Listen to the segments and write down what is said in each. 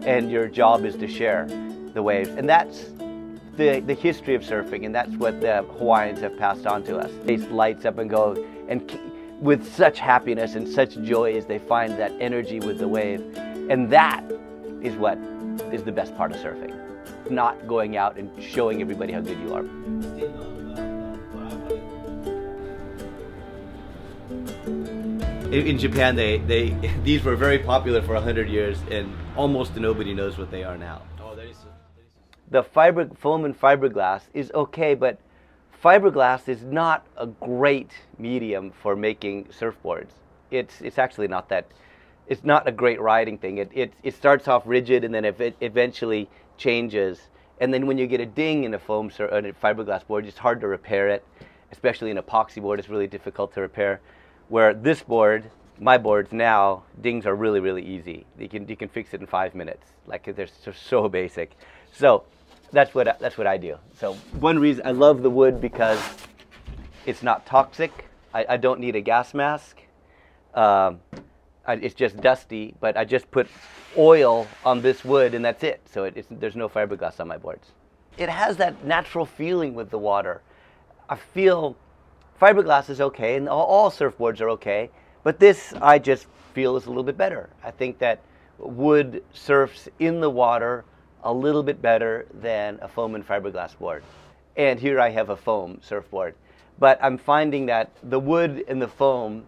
and your job is to share the waves. And that's the history of surfing, and that's what the Hawaiians have passed on to us. Face lights up and go, and with such happiness and such joy as they find that energy with the wave. And that is what is the best part of surfing. Not going out and showing everybody how good you are. In Japan, these were very popular for 100 years, and almost nobody knows what they are now. The foam and fiberglass is okay, but fiberglass is not a great medium for making surfboards. It's actually not that. It's not a great riding thing. It starts off rigid and then it eventually changes. And then when you get a ding in a fiberglass board, it's hard to repair it, especially an epoxy board. It's really difficult to repair. Where this board, my boards now, dings are really, really easy. You can fix it in 5 minutes. Like they're so basic. So that's what I do. So one reason I love the wood because it's not toxic. I don't need a gas mask. It's just dusty, but I just put oil on this wood and that's it. So there's no fiberglass on my boards. It has that natural feeling with the water. I feel fiberglass is okay, and all surfboards are okay, but this I just feel is a little bit better. I think that wood surfs in the water a little bit better than a foam and fiberglass board. And here I have a foam surfboard. But I'm finding that the wood and the foam,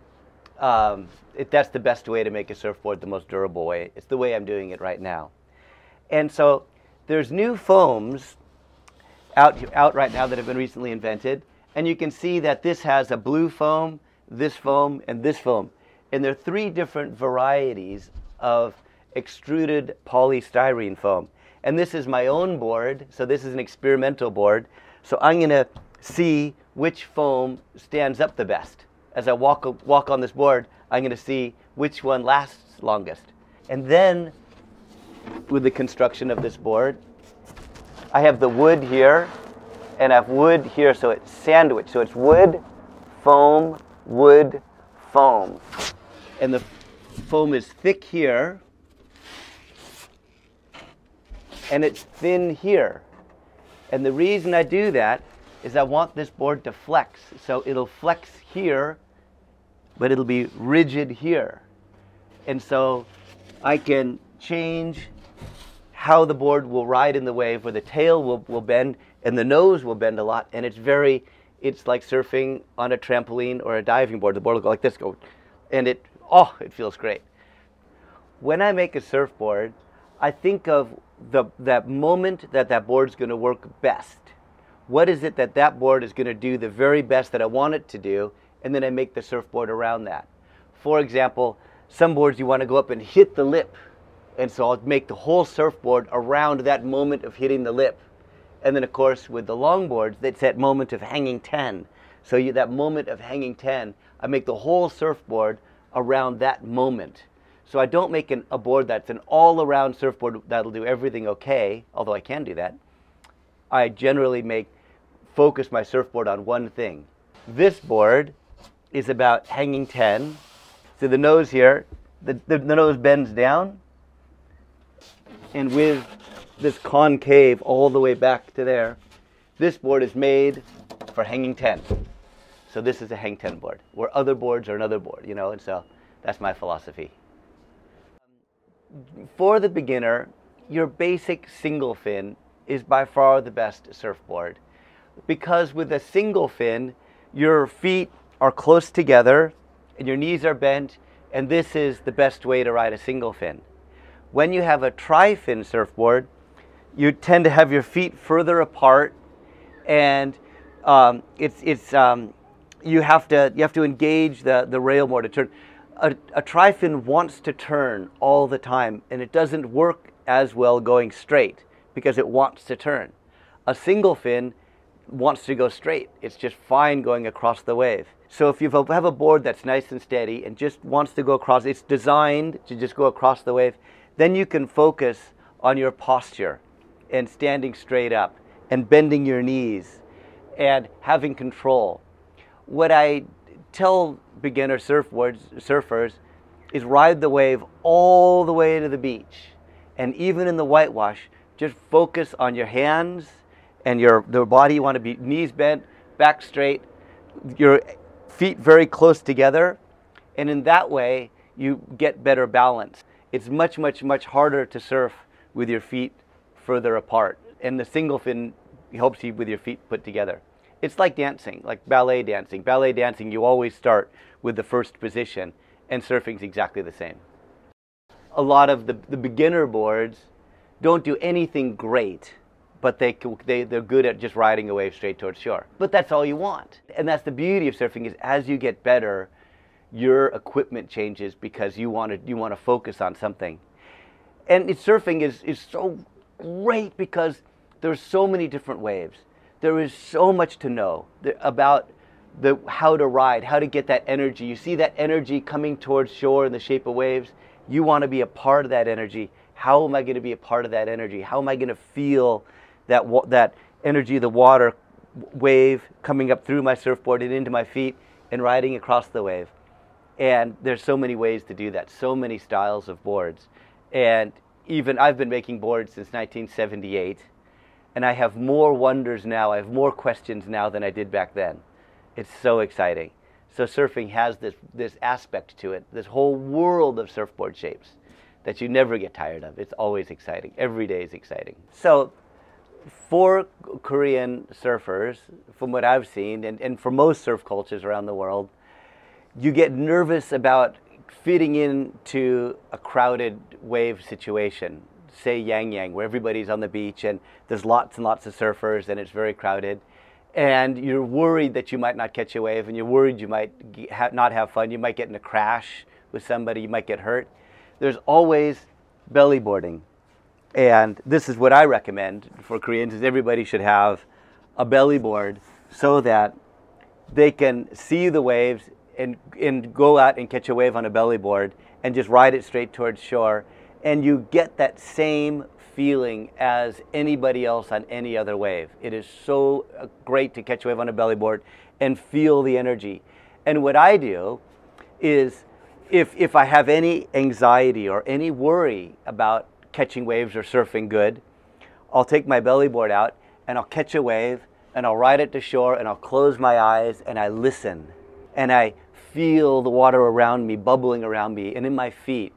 that's the best way to make a surfboard, the most durable way. It's the way I'm doing it right now. And so there's new foams out right now that have been recently invented. And you can see that this has a blue foam, this foam, and this foam. And there are 3 different varieties of extruded polystyrene foam. And this is my own board, so this is an experimental board. So I'm going to see which foam stands up the best. As I walk on this board, I'm going to see which one lasts longest. And then, with the construction of this board, I have the wood here, and I have wood here, so it's sandwiched. So it's wood, foam, wood, foam. And the foam is thick here, and it's thin here. And the reason I do that is I want this board to flex. So it'll flex here, but it'll be rigid here. And so I can change how the board will ride in the wave, where the tail will bend and the nose will bend a lot. And it's like surfing on a trampoline or a diving board. The board will go like this, and it feels great. When I make a surfboard, I think of that moment that board's going to work best. What is it that board is going to do the very best that I want it to do, and then I make the surfboard around that. For example, some boards you want to go up and hit the lip, and so I'll make the whole surfboard around that moment of hitting the lip. And then of course with the longboards, it's that moment of hanging 10. So that moment of hanging 10, I make the whole surfboard around that moment. So I don't make a board that's an all-around surfboard that'll do everything okay, although I can do that. I generally focus my surfboard on one thing. This board is about hanging 10. So the nose here, the nose bends down, and with this concave all the way back to there, this board is made for hanging 10. So this is a hang 10 board, where other boards are another board, and so that's my philosophy. For the beginner, your basic single fin is by far the best surfboard, because with a single fin, your feet are close together and your knees are bent, and this is the best way to ride a single fin. When you have a tri-fin surfboard, you tend to have your feet further apart, and you have to engage the rail more to turn. A tri-fin wants to turn all the time, and it doesn't work as well going straight because it wants to turn. A single fin wants to go straight. It's just fine going across the wave. So if you have a board that's nice and steady and just wants to go across, it's designed to just go across the wave, then you can focus on your posture and standing straight up and bending your knees and having control. What I tell beginner surfers is ride the wave all the way to the beach And even in the whitewash, just focus on your hands and the body. You want to be knees bent, back straight, your feet very close together. And in that way, you get better balance. It's much, much, much harder to surf with your feet further apart. And the single fin helps you with your feet put together. It's like dancing, like ballet dancing. Ballet dancing, you always start with the first position, and surfing's exactly the same. A lot of the beginner boards don't do anything great, but they're good at just riding a wave straight towards shore. But that's all you want. And that's the beauty of surfing, is as you get better, your equipment changes because you want to focus on something. And surfing is so great because there's so many different waves. There is so much to know about how to ride, how to get that energy. You see that energy coming towards shore in the shape of waves. You want to be a part of that energy. How am I going to be a part of that energy? How am I going to feel that energy of the water wave coming up through my surfboard and into my feet and riding across the wave? And there's so many ways to do that, so many styles of boards. And even I've been making boards since 1978, and I have more wonders now, I have more questions now than I did back then. It's so exciting. So surfing has this aspect to it, this whole world of surfboard shapes that you never get tired of. It's always exciting. Every day is exciting. So for Korean surfers, from what I've seen, and for most surf cultures around the world, you get nervous about fitting into a crowded wave situation. Say Yang Yang, where everybody's on the beach and there's lots and lots of surfers and it's very crowded. And you're worried that you might not catch a wave, and you're worried you might not have fun. You might get in a crash with somebody. You might get hurt. There's always belly boarding. And this is what I recommend for Koreans, is everybody should have a belly board so that they can see the waves and go out and catch a wave on a belly board and just ride it straight towards shore. And you get that same feeling as anybody else on any other wave. It is so great to catch a wave on a belly board and feel the energy. And what I do is, if I have any anxiety or any worry about catching waves or surfing good, I'll take my belly board out and I'll catch a wave and I'll ride it to shore and I'll close my eyes and I listen. And I feel the water around me, bubbling around me and in my feet.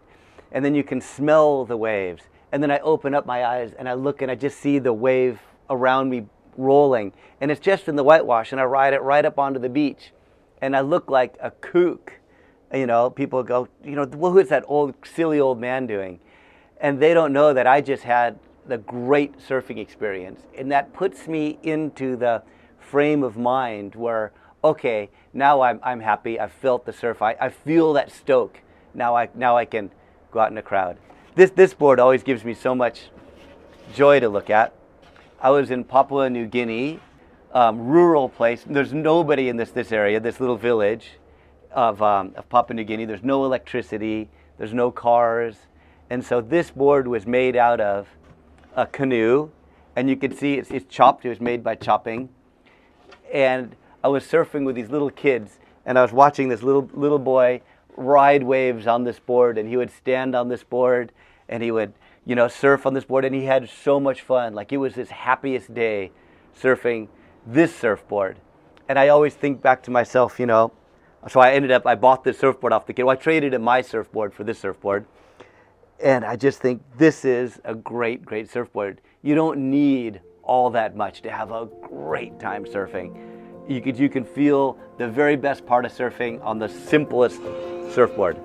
And then you can smell the waves. And then I open up my eyes and I look and I just see the wave around me rolling. And it's just in the whitewash, and I ride it right up onto the beach. And I look like a kook. You know, people go, well, who is that silly old man doing? And they don't know that I just had the great surfing experience. And that puts me into the frame of mind where, okay, now I'm happy. I've felt the surf. I feel that stoke. Now I can go out in a crowd. This board always gives me so much joy to look at. I was in Papua New Guinea, rural place. There's nobody in this area, this little village of Papua New Guinea. There's no electricity. There's no cars. And so this board was made out of a canoe. And you can see it's chopped. It was made by chopping. And I was surfing with these little kids. And I was watching this little boy ride waves on this board, and he would stand on this board and he would surf on this board, and he had so much fun. Like, it was his happiest day surfing this surfboard. And I always think back to myself, so I bought this surfboard off the kid. Well, I traded in my surfboard for this surfboard, and I just think this is a great surfboard. You don't need all that much to have a great time surfing. You can feel the very best part of surfing on the simplest surfboard.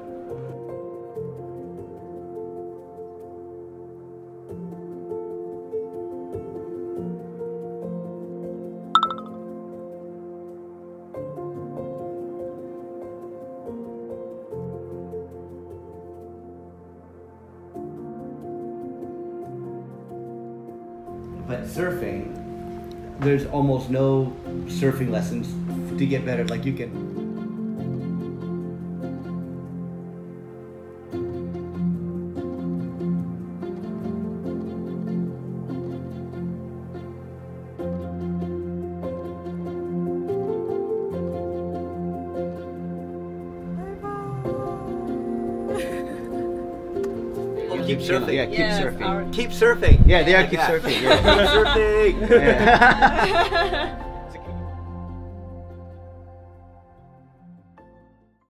But surfing, there's almost no surfing lessons to get better. Like, you can keep surfing. Yeah, keep surfing. Keep surfing. Yeah, they are keep surfing. Yeah. Keep surfing. Yeah.